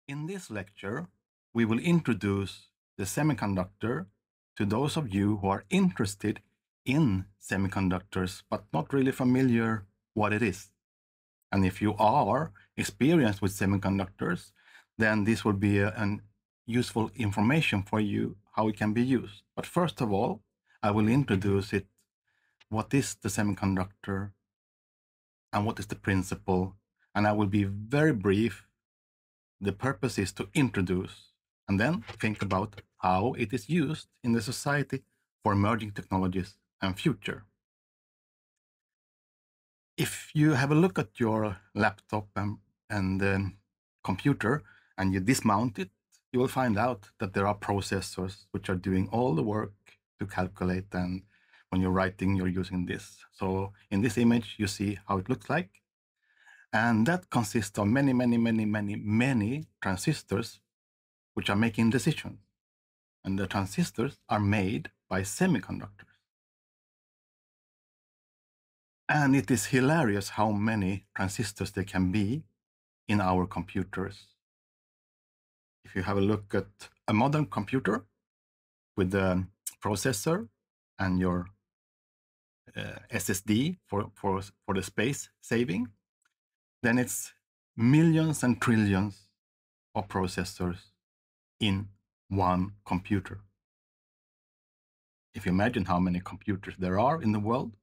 In this lecture, we will introduce the semiconductor to those of you who are interested in semiconductors but not really familiar what it is. And if you are experienced with semiconductors, then this will be an useful information for you how it can be used. But first of all, I will introduce it. What is the semiconductor and what is the principle? And I will be very brief. The purpose is to introduce and then think about how it is used in the society for emerging technologies and future. If you have a look at your laptop and computer and you dismount it, you will find out that there are processors which are doing all the work to calculate, and when you're writing, you're using this. So in this image, you see how it looks like. And that consists of many transistors which are making decisions. And the transistors are made by semiconductors. And it is hilarious how many transistors there can be in our computers. If you have a look at a modern computer with the processor and your SSD for the space saving, then it's millions and trillions of processors in one computer. If you imagine how many computers there are in the world,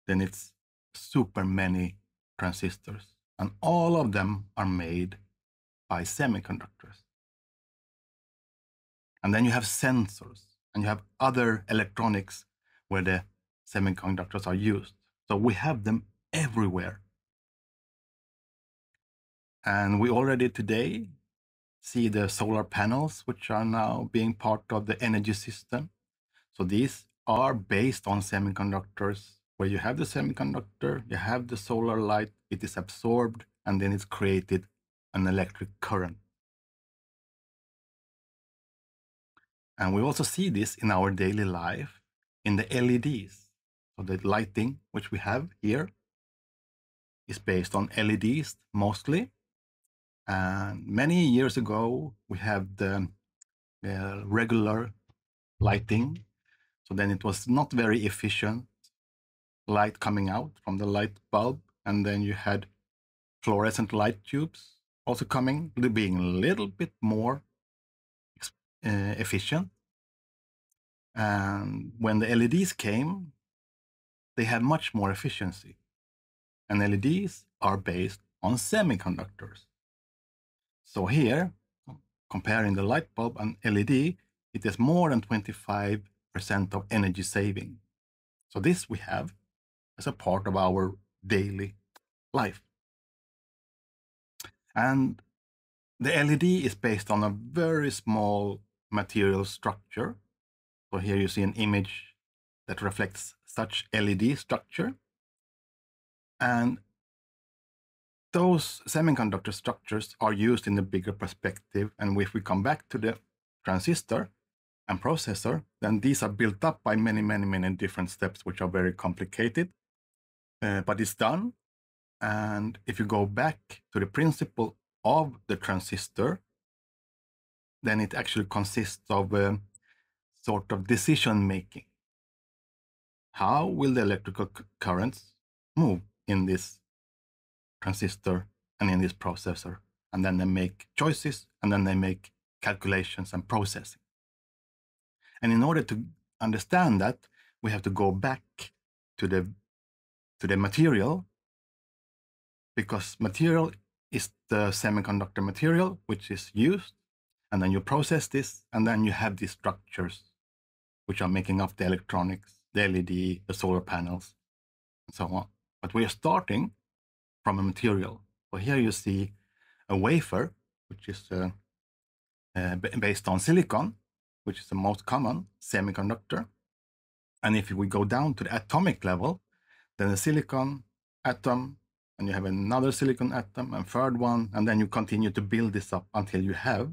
then it's super many transistors, and all of them are made by semiconductors. And then you have sensors, and you have other electronics where the semiconductors are used. So we have them everywhere. And we already today see the solar panels, which are now being part of the energy system. So these are based on semiconductors, where you have the semiconductor, you have the solar light, it is absorbed, and then it's created an electric current. And we also see this in our daily life in the LEDs. So the lighting which we have here is based on LEDs mostly. And many years ago, we had the regular lighting. So then it was not very efficient light coming out from the light bulb. And then you had fluorescent light tubes also coming, being a little bit more efficient. And when the LEDs came, they had much more efficiency. And LEDs are based on semiconductors. So here, comparing the light bulb and LED, it is more than 25% of energy saving. So this we have as a part of our daily life. And the LED is based on a very small material structure. So here you see an image that reflects such LED structure. And those semiconductor structures are used in the bigger perspective. And if we come back to the transistor and processor, then these are built up by many different steps, which are very complicated, but it's done. And if you go back to the principle of the transistor, then it actually consists of a sort of decision making. How will the electrical currents move in this transistor and in this processor? And then they make choices, and then they make calculations and processing. And in order to understand that, we have to go back to the material, because material is the semiconductor material which is used, and then you process this, and then you have these structures which are making up the electronics, the LED, the solar panels, and so on. But we are starting from a material. So here you see a wafer, which is based on silicon, which is the most common semiconductor. And if we go down to the atomic level, then the silicon atom, and you have another silicon atom, and third one, and then you continue to build this up until you have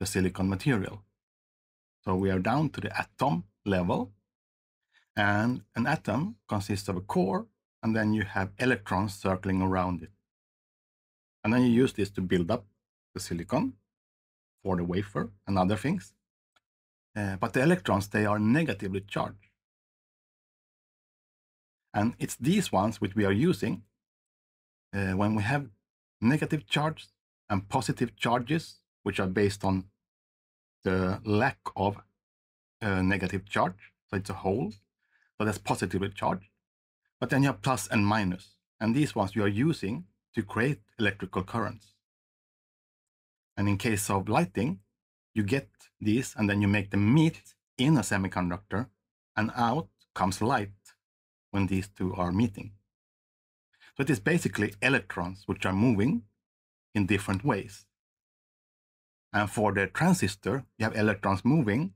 the silicon material. So we are down to the atom level, and an atom consists of a core, and then you have electrons circling around it. And then you use this to build up the silicon for the wafer and other things. But the electrons, they are negatively charged. And it's these ones which we are using when we have negative charges and positive charges, which are based on the lack of negative charge. So it's a hole. So that's positively charged. But then you have plus and minus. And these ones you are using to create electrical currents. And in case of lighting, you get these and then you make them meet in a semiconductor, and out comes light when these two are meeting. So it is basically electrons which are moving in different ways. And for the transistor, you have electrons moving,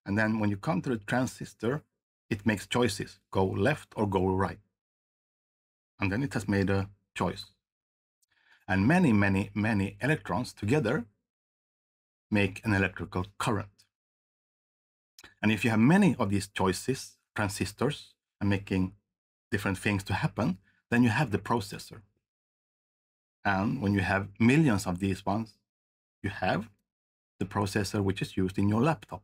and then when you come to the transistor, it makes choices, go left or go right. And then it has made a choice. And many, many, many electrons together make an electrical current. And if you have many of these choices, transistors, and making different things to happen, then you have the processor. And when you have millions of these ones, you have the processor which is used in your laptop.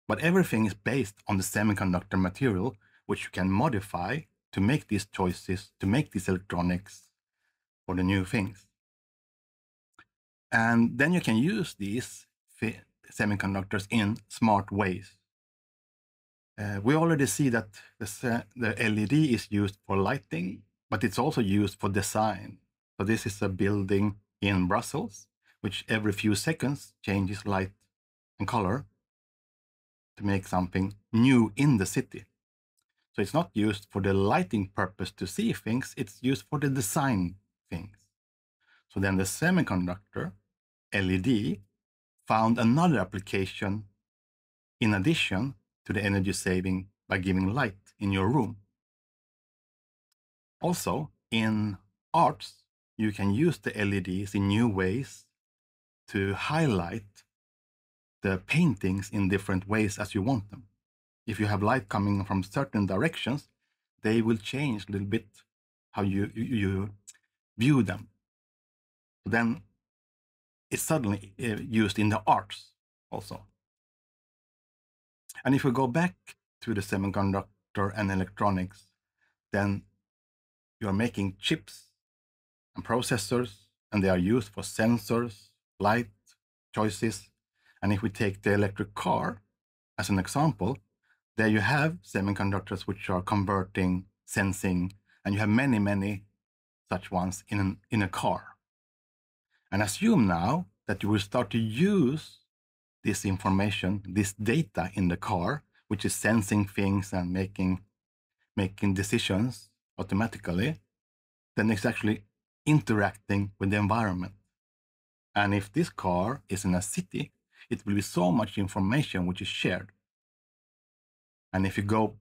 But everything is based on the semiconductor material, which you can modify to make these choices, to make these electronics for the new things. And then you can use these semiconductors in smart ways. We already see that the LED is used for lighting, but it's also used for design. So this is a building in Brussels, which every few seconds changes light and color to make something new in the city. So it's not used for the lighting purpose to see things, it's used for the design things. So then the semiconductor LED found another application in addition to the energy saving by giving light in your room. Also, in arts, you can use the LEDs in new ways to highlight the paintings in different ways as you want them. If you have light coming from certain directions, they will change a little bit how you view them. Then it's suddenly used in the arts also. And if we go back to the semiconductor and electronics, then you are making chips and processors, and they are used for sensors, light, choices. And if we take the electric car as an example, there you have semiconductors which are converting, sensing, and you have many, many such ones in a car. And assume now that you will start to use this information, this data in the car, which is sensing things and making decisions automatically, then it's actually interacting with the environment. And if this car is in a city, it will be so much information which is shared. And if you go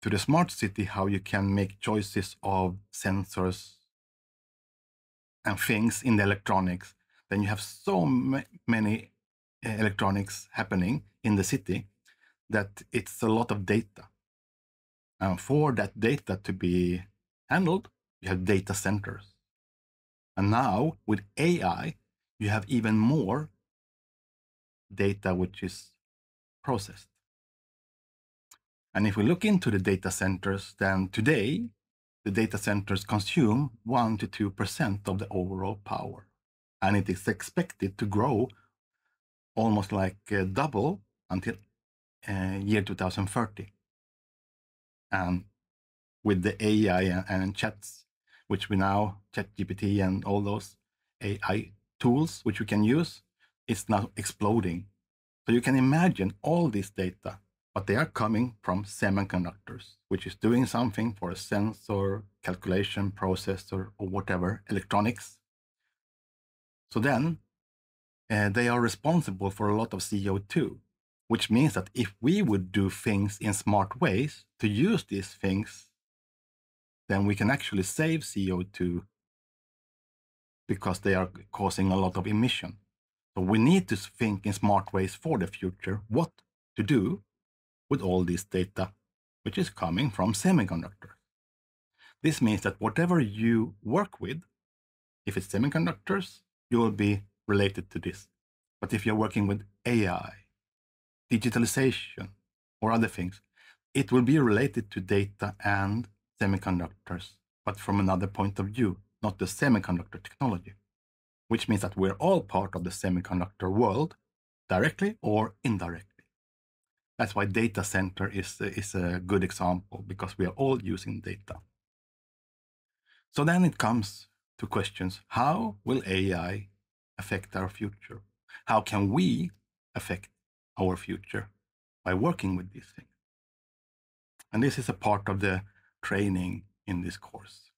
to the smart city, how you can make choices of sensors and things in the electronics, then you have so many electronics happening in the city that it's a lot of data. And for that data to be handled, you have data centers. And now with AI, you have even more data which is processed. And if we look into the data centers, then today, the data centers consume 1 to 2% of the overall power. And it is expected to grow almost like double until year 2030. And with the AI and chats, which we now, ChatGPT and all those AI tools which we can use, it's now exploding. So you can imagine all this data, but they are coming from semiconductors, which is doing something for a sensor, calculation, processor, or whatever, electronics. So then they are responsible for a lot of CO2, which means that if we would do things in smart ways to use these things, then we can actually save CO2 because they are causing a lot of emission. So we need to think in smart ways for the future, what to do with all this data, which is coming from semiconductors. This means that whatever you work with, If it's semiconductors, you will be related to this. But if you're working with AI, digitalization, or other things, it will be related to data and semiconductors, but from another point of view, not the semiconductor technology, which means that we're all part of the semiconductor world, directly or indirectly. That's why data center is a good example, because we are all using data. So then it comes to questions: how will AI affect our future? How can we affect our future by working with these things? And this is a part of the training in this course.